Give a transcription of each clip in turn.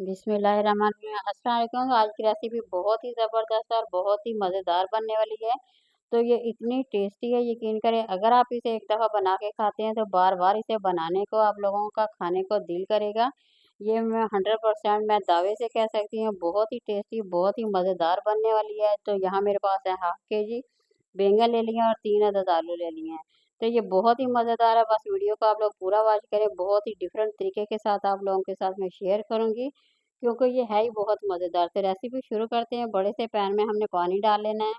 बिस्मिल्लाहिर्रहमानिर्रहीम। अस्सलाम वालेकुम। तो आज की रेसिपी बहुत ही ज़बरदस्त और बहुत ही मज़ेदार बनने वाली है। तो ये इतनी टेस्टी है, यकीन करें अगर आप इसे एक दफ़ा बना के खाते हैं तो बार-बार इसे बनाने को आप लोगों का खाने को दिल करेगा। ये मैं 100% मैं दावे से कह सकती हूँ बहुत ही टेस्टी, बहुत ही मज़ेदार बनने वाली है। तो यहाँ मेरे पास है हाफ़ केजी बैंगन ले लिए हैं और 3 अदद आलू ले लिए हैं। तो ये बहुत ही मज़ेदार है, बस वीडियो को आप लोग पूरा वॉच करें। बहुत ही डिफरेंट तरीके के साथ आप लोगों के साथ मैं शेयर करूँगी। क्योंकि ये है ही बहुत मज़ेदार। तो रेसिपी शुरू करते हैं। बड़े से पैन में हमने पानी डाल लेना है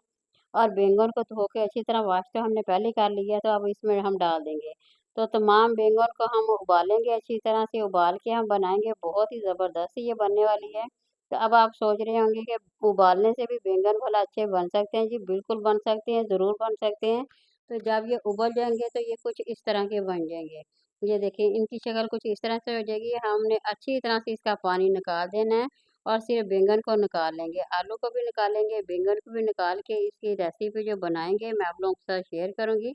और बैंगन को धो के अच्छी तरह वॉश तो हमने पहले कर लिया है, तो अब इसमें हम डाल देंगे। तो तमाम बैंगन को हम उबालेंगे, अच्छी तरह से उबाल के हम बनाएँगे, बहुत ही ज़बरदस्त ये बनने वाली है। तो अब आप सोच रहे होंगे कि उबालने से भी बैंगन भला अच्छे बन सकते हैं? जी बिल्कुल बन सकते हैं, ज़रूर बन सकते हैं। तो जब ये उबल जाएँगे तो ये कुछ इस तरह के बन जाएँगे। ये देखिए इनकी शक्ल कुछ इस तरह से हो जाएगी। हमने अच्छी तरह से इसका पानी निकाल देना है और सिर्फ बैंगन को निकाल लेंगे। आलू को भी निकालेंगे, बैंगन को भी निकाल के इसकी रेसिपी जो बनाएँगे मैं आप लोगों के साथ शेयर करूँगी।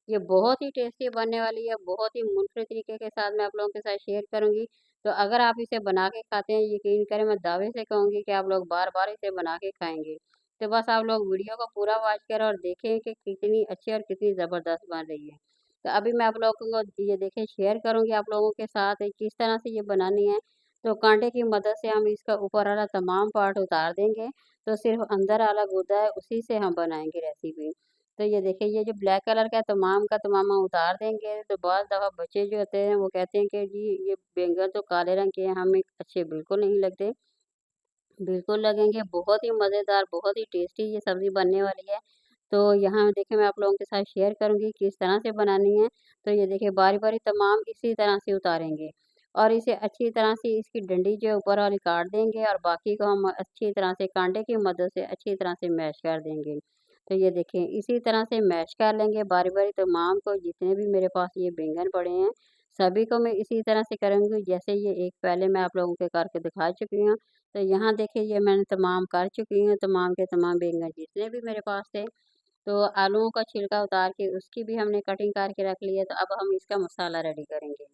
ये बहुत ही टेस्टी बनने वाली है, बहुत ही मुनफरद तरीके के साथ मैं आप लोगों के साथ शेयर करूँगी। तो अगर आप इसे बना के खाते हैं, यकीन करें मैं दावे से कहूँगी कि आप लोग बार-बार इसे बना के खाएँगे। तो बस आप लोग वीडियो को पूरा वॉच करें और देखें कि कितनी अच्छी और कितनी ज़बरदस्त बन रही है। तो अभी मैं आप लोगों को ये देखें शेयर करूँगी आप लोगों के साथ किस तरह से ये बनानी है। तो कांटे की मदद से हम इसका ऊपर वाला तमाम पार्ट उतार देंगे, तो सिर्फ़ अंदर वाला गूदा है उसी से हम बनाएँगे रेसिपी। तो ये देखिए ये जो ब्लैक कलर का तमाम का तमाम हम उतार देंगे, तो बाज़ दफ़ा बच्चे जो होते हैं वो कहते हैं कि जी ये बैंगन तो काले रंग के हैं, हमें अच्छे बिल्कुल नहीं लगते। बिल्कुल लगेंगे, बहुत ही मज़ेदार, बहुत ही टेस्टी ये सब्ज़ी बनने वाली है। तो यहाँ देखिए मैं आप लोगों के साथ शेयर करूँगी किस तरह से बनानी है। तो ये देखिए बारी-बारी तमाम इसी तरह से उतारेंगे और इसे अच्छी तरह से इसकी डंडी जो है ऊपर वाली काट देंगे और बाकी को हम अच्छी तरह से कांटे की मदद से अच्छी तरह से मैश कर देंगे। तो ये देखिए इसी तरह से मैश कर लेंगे बारी-बारी तमाम को जितने भी मेरे पास ये बैंगन पड़े हैं, सभी को मैं इसी तरह से करूँगी जैसे ये एक पहले मैं आप लोगों के करके दिखा चुकी हूँ। तो यहाँ देखिए ये मैंने तमाम कर चुकी हूँ, तमाम के तमाम बैंगन जितने भी मेरे पास थे। तो आलूओं का छिलका उतार के उसकी भी हमने कटिंग करके रख ली है, तो अब हम इसका मसाला रेडी करेंगे।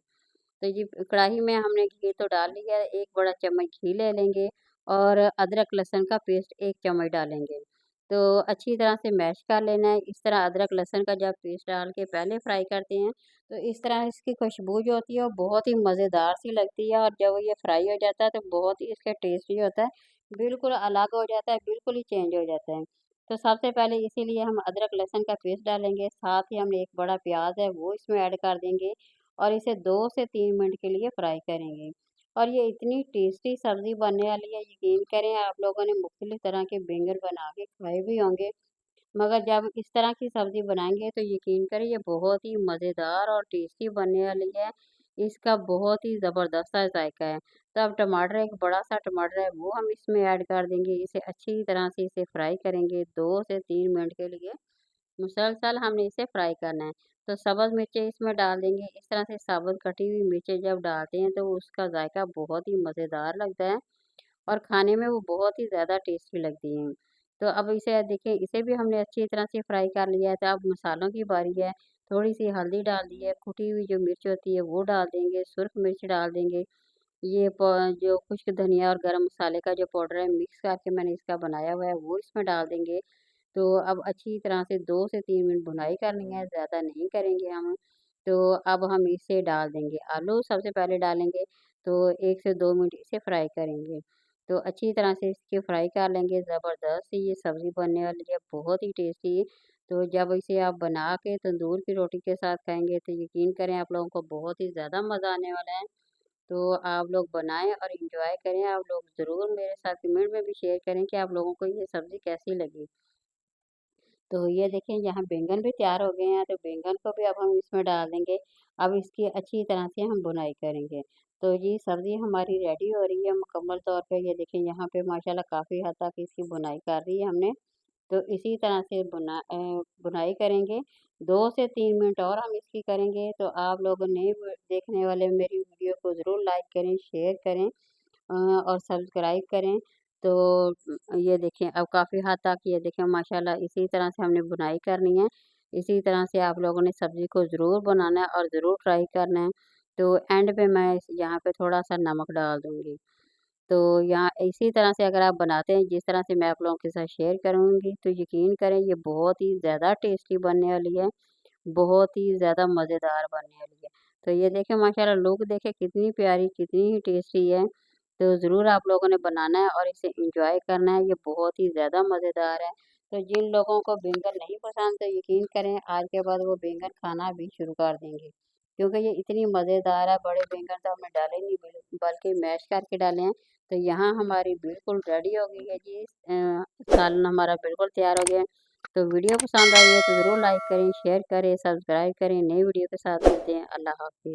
तो ये कढ़ाई में हमने घी तो डाल लिया है, 1 बड़ा चम्मच घी ले लेंगे और अदरक लहसुन का पेस्ट 1 चम्मच डालेंगे। तो अच्छी तरह से मैश कर लेना है, इस तरह अदरक लहसुन का जब पेस्ट डाल के पहले फ्राई करते हैं, तो इस तरह इसकी खुशबू जो होती है वो बहुत ही मज़ेदार सी लगती है और जब ये फ्राई हो जाता है तो बहुत ही इसका टेस्ट जो होता है, बिल्कुल अलग हो जाता है, बिल्कुल ही चेंज हो जाता है। तो सबसे पहले इसीलिए हम अदरक लहसुन का पेस्ट डालेंगे, साथ ही हमने 1 बड़ा प्याज़ है वो इसमें ऐड कर देंगे और इसे 2 से 3 मिनट के लिए फ्राई करेंगे। और ये इतनी टेस्टी सब्ज़ी बनने वाली है, यकीन करें आप लोगों ने मुख्तलिफ़ तरह के बैंगन बना के खाए भी होंगे, मगर जब इस तरह की सब्ज़ी बनाएँगे तो यकीन करें ये बहुत ही मज़ेदार और टेस्टी बनने वाली है। इसका बहुत ही ज़बरदस्त सा ज़ायका है। तो अब टमाटर एक बड़ा-सा टमाटर है वो हम इसमें ऐड कर देंगे, इसे अच्छी तरह से इसे फ्राई करेंगे 2 से 3 मिनट के लिए। मुसलसल हमने इसे फ्राई करना है। तो सब्ज़ मिर्चें इसमें डाल देंगे, इस तरह से साबुत कटी हुई मिर्चें जब डालते हैं तो उसका ज़ायका बहुत ही मज़ेदार लगता है और खाने में वो बहुत ही ज़्यादा टेस्टी लगती हैं। तो अब इसे देखिए इसे भी हमने अच्छी तरह से फ्राई कर लिया है, तो अब मसालों की बारी है। थोड़ी-सी हल्दी डाल दी है, कुटी हुई जो मिर्च होती है वो डाल देंगे, सुर्ख मिर्च डाल देंगे। ये प जो खुश्क धनिया और गरम मसाले का जो पाउडर है मिक्स करके मैंने इसका बनाया हुआ है वो इसमें डाल देंगे। तो अब अच्छी तरह से 2 से 3 मिनट भुनाई करनी है, ज़्यादा नहीं करेंगे हम। तो अब हम इसे डाल देंगे, आलू सबसे पहले डालेंगे, तो 1 से 2 मिनट इसे फ्राई करेंगे। तो अच्छी तरह से इसकी फ्राई कर लेंगे, ज़बरदस्त ये सब्ज़ी बनने वाली है, बहुत ही टेस्टी। तो जब इसे आप बना के तंदूर की रोटी के साथ खाएँगे, तो यकीन करें आप लोगों को बहुत ही ज़्यादा मज़ा आने वाला है। तो आप लोग बनाएँ और एन्जॉय करें, आप लोग ज़रूर मेरे साथ कमेंट में भी शेयर करें कि आप लोगों को ये सब्ज़ी कैसी लगी। तो ये देखिए यहाँ बैंगन भी तैयार हो गए हैं, तो बैंगन को भी अब हम इसमें डाल देंगे। अब इसकी अच्छी तरह से हम भुनाई करेंगे। तो ये सब्ज़ी हमारी रेडी हो रही है मुकम्मल तौर पे। ये देखिए यहाँ पे माशाल्लाह काफ़ी हद तक इसकी भुनाई कर दी है हमने। तो इसी तरह से बुनाई करेंगे। 2 से 3 मिनट और हम इसकी करेंगे। तो आप लोग नए देखने वाले मेरी वीडियो को ज़रूर लाइक करें, शेयर करें और सब्सक्राइब करें। तो ये देखें अब काफ़ी हद तक ये देखें माशाल्लाह इसी तरह से हमने बुनाई करनी है। इसी तरह से आप लोगों ने सब्ज़ी को ज़रूर बनाना है और ज़रूर ट्राई करना है। तो एंड पे मैं यहाँ पे थोड़ा-सा नमक डाल दूँगी। तो यहाँ इसी तरह से अगर आप बनाते हैं जिस तरह से मैं आप लोगों के साथ शेयर करूँगी तो यकीन करें ये बहुत ही ज़्यादा टेस्टी बनने वाली है, बहुत ही ज़्यादा मज़ेदार बनने वाली है। तो ये देखें माशाल्लाह लुक देखें कितनी प्यारी, कितनी ही टेस्टी है। तो ज़रूर आप लोगों ने बनाना है और इसे एंजॉय करना है, ये बहुत ही ज़्यादा मज़ेदार है। तो जिन लोगों को बैंगन नहीं पसंद तो यकीन करें आज के बाद वो बैंगन खाना भी शुरू कर देंगे। क्योंकि ये इतनी मज़ेदार है, बड़े बैंगन तो हमने डाले नहीं बल्कि मैश करके डाले हैं। तो यहाँ हमारी बिल्कुल रेडी हो गई है जी, सालन हमारा बिल्कुल तैयार हो गया है। तो वीडियो पसंद आई है तो ज़रूर लाइक करें, शेयर करें, सब्सक्राइब करें। नई वीडियो के साथ मिलते हैं। अल्लाह हाफ़िज़।